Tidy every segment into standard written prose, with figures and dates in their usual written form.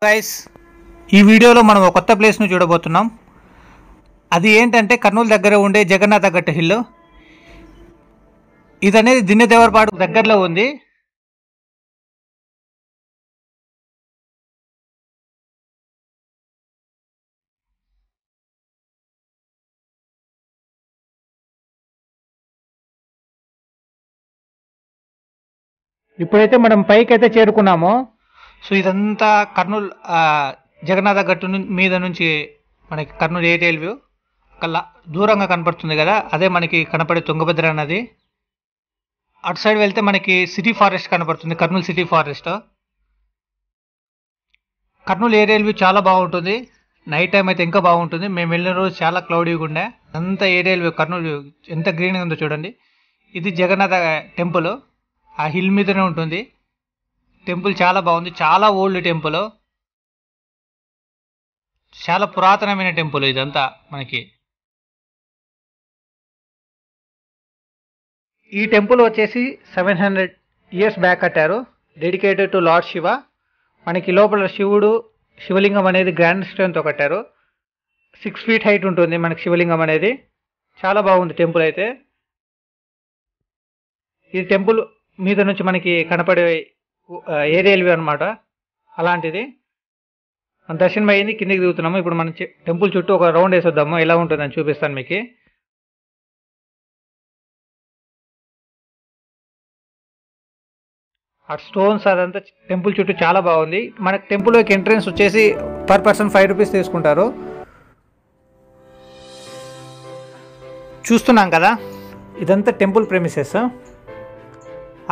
Guys, ఈ వీడియోలో మనం ఒక కొత్త ప్లేస్ను చూడబోతున్నాం. అది ఏంటంటే కర్నూలు దగ్గర ఉండే జగన్నాథ గట్టు హిల్. ఇది అనేది దిన్నెదేవరపాడు దగ్గరలో ఉంది. ఇప్పుడైతే మనం పైకి అయితే చేరుకున్నాము. సో ఇదంతా కర్నూలు జగన్నాథ గట్టు మీద నుంచి మనకి కర్నూలు ఏరియల్ వ్యూ కల్లా దూరంగా కనపడుతుంది కదా, అదే మనకి కనపడే తుంగభద్ర నది. అటు సైడ్ వెళ్తే మనకి సిటీ ఫారెస్ట్ కనపడుతుంది, Kurnool city forest. Kurnool aerial view చాలా బాగుంటుంది. నైట్ టైం అయితే ఇంకా బాగుంటుంది. మేము వెళ్ళిన రోజు చాలా క్లౌడీగా ఉండే. అంత ఏరియల్ వ్యూ కర్నూలు ఎంత గ్రీన్గా ఉందో చూడండి. ఇది జగన్నాథ టెంపుల్, ఆ హిల్ మీదనే ఉంటుంది. టెంపుల్ చాలా బాగుంది, చాలా ఓల్డ్ టెంపుల్, చాలా పురాతనమైన టెంపుల్ ఇదంతా మనకి. ఈ టెంపుల్ వచ్చేసి 700 ఇయర్స్ బ్యాక్ కట్టారు, డెడికేటెడ్ టు లార్డ్ శివ. మనకి లోపల శివలింగం అనేది గ్రాండ్ స్టోన్తో కట్టారు. 6 feet హైట్ ఉంటుంది మనకి శివలింగం అనేది. చాలా బాగుంది టెంపుల్ అయితే. ఈ టెంపుల్ మీద నుంచి మనకి కనపడే ఏరియల్ వ్యూ అనమాట, అలాంటిది. మన దర్శనం అయ్యింది, కిందికి దిగుతున్నాము. ఇప్పుడు మనం టెంపుల్ చుట్టూ ఒక రౌండ్ వేసొద్దాము, ఎలా ఉంటుందని చూపిస్తాను మీకు. ఆ స్టోన్స్ అదంతా టెంపుల్ చుట్టూ చాలా బాగుంది. మనకి టెంపుల్లోకి ఎంట్రన్స్ వచ్చేసి పర్ పర్సన్ 5 rupees తీసుకుంటారు. చూస్తున్నాం కదా, ఇదంతా టెంపుల్ ప్రెమిసెస్.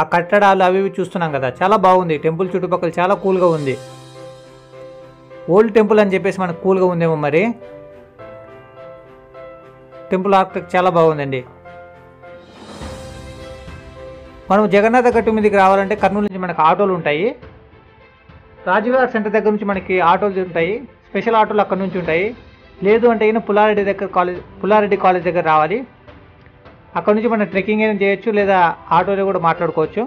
ఆ కట్టడాలు అవి ఇవి చూస్తున్నాం కదా, చాలా బాగుంది. టెంపుల్ చుట్టుపక్కల చాలా కూల్గా ఉంది. ఓల్డ్ టెంపుల్ అని చెప్పేసి మనకు కూల్గా ఉందేమో మరి. టెంపుల్ ఆర్కిటెక్ట్ చాలా బాగుందండి. మనం జగన్నాథ గట్టు మీదకి రావాలంటే కర్నూలు నుంచి మనకు ఆటోలు ఉంటాయి. రాజీవ్నగర్ సెంటర్ దగ్గర నుంచి మనకి ఆటోలు ఉంటాయి, స్పెషల్ ఆటోలు అక్కడ నుంచి ఉంటాయి. లేదు అంటే పుల్లారెడ్డి కాలేజ్ దగ్గర రావాలి. అక్కడ నుంచి మనం ట్రెక్కింగ్ అయినా చేయొచ్చు, లేదా ఆటోలో కూడా మాట్లాడుకోవచ్చు.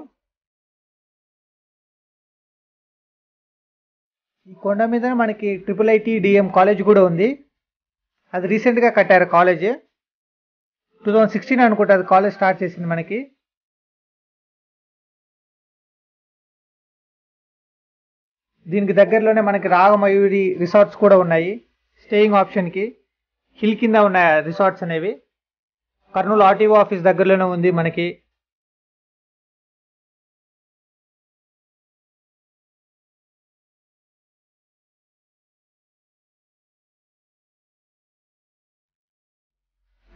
ఈ కొండ మీద మనకి IIIT-DM కాలేజ్ కూడా ఉంది. అది రీసెంట్గా కట్టారు కాలేజ్. 2016 అనుకుంటా అది కాలేజ్ స్టార్ట్ చేసింది మనకి. దీనికి దగ్గరలోనే మనకి రాగమయూరి రిసార్ట్స్ కూడా ఉన్నాయి స్టేయింగ్ ఆప్షన్కి. హిల్ కింద ఉన్నాయి రిసార్ట్స్ అనేవి. కర్నూలు ఆర్టీఓ ఆఫీస్ దగ్గరలోనే ఉంది మనకి.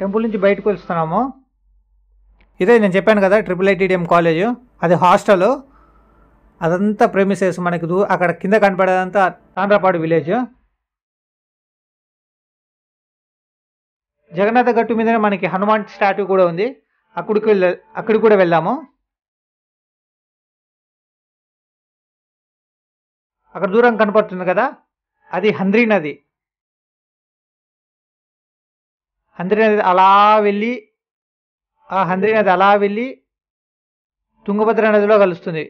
టెంపుల్ నుంచి బయటకు వస్తున్నాము. ఇదే నేను చెప్పాను కదా IIIT-DM కాలేజ్, అది హాస్టల్. అదంతా ప్రెమిసెస్ మనకి. అక్కడ కింద కనపడేదంతా తాండ్రపాడు విలేజ్. జగన్నాథ గట్టు మీదనే మనకి హనుమాన్ స్టాట్యూ కూడా ఉంది, అక్కడికి కూడా వెళ్దాము. అక్కడ దూరం కనపడుతుంది కదా, అది హంద్రీ నది. హంద్రీ నది అలా వెళ్ళి తుంగభద్ర నదిలో కలుస్తుంది.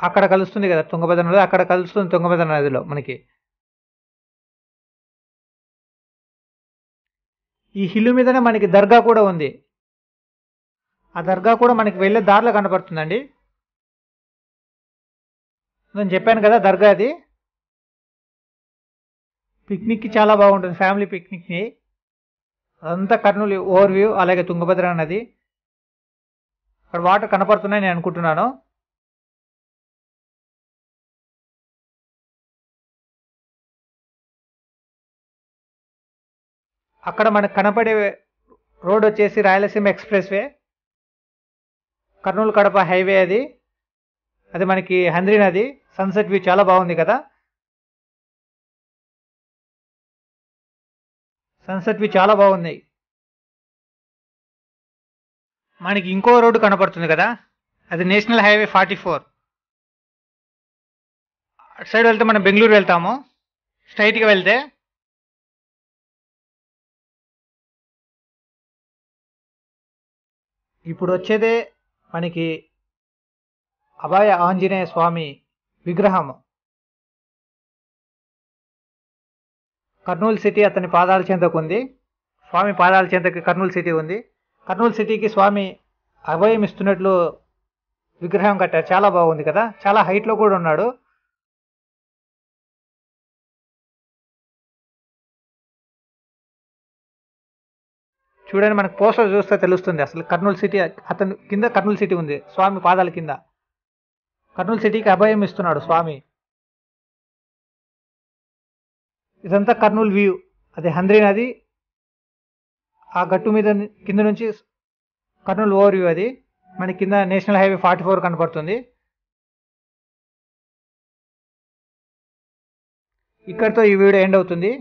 అక్కడ కలుస్తుంది కదా తుంగభద్ర నది, అక్కడ కలుస్తుంది తుంగభద్ర నదిలో మనకి. ఈ హిల్ మీదనే మనకి దర్గా కూడా ఉంది. ఆ దర్గా కూడా మనకి వెళ్ళే దారిలో కనపడుతుందండి. నేను చెప్పాను కదా దర్గా, అది పిక్నిక్కి చాలా బాగుంటుంది, ఫ్యామిలీ పిక్నిక్ని. అదంతా కర్నూలు ఓవర్ వ్యూ. అలాగే తుంగభద్ర నది, అక్కడ వాటర్ కనపడుతున్నాయి నేను అనుకుంటున్నాను. అక్కడ మనకు కనపడే రోడ్ వచ్చేసి Rayalaseema express way, Kurnool Kadapa highway. అది మనకి హంద్రీ నది. సన్సెట్ వ్యూ చాలా బాగుంది కదా, సన్సెట్ వ్యూ చాలా బాగుంది. మనకి ఇంకో రోడ్డు కనపడుతుంది కదా, అది నేషనల్ హైవే 44. అటు సైడ్ వెళ్తే మనం బెంగళూరు వెళ్తాము. స్ట్రైట్గా వెళ్తే ఇప్పుడు వచ్చేదే మనకి అభయ ఆంజనేయ స్వామి విగ్రహం. కర్నూలు సిటీ అతని పాదాల చెంతకు ఉంది. స్వామి పాదాల చెంతకి కర్నూలు సిటీ ఉంది. కర్నూలు సిటీకి స్వామి అభయం ఇస్తున్నట్లు విగ్రహం కట్టారు. చాలా బాగుంది కదా, చాలా హైట్లో కూడా ఉన్నాడు. చూడండి, మనకు పోస్టర్ చూస్తే తెలుస్తుంది అసలు కర్నూలు సిటీ అతని కింద కర్నూలు సిటీ ఉంది, స్వామి పాదాల కింద. కర్నూలు సిటీకి అభయం ఇస్తున్నాడు స్వామి. ఇదంతా కర్నూలు వ్యూ. అది హంద్రీ నది, ఆ గట్టు మీద కింద నుంచి కర్నూలు ఓవర్ వ్యూ. అది మన కింద నేషనల్ హైవే 44 కనపడుతుంది. ఇక్కడితో ఈ వీడియో ఎండ్ అవుతుంది.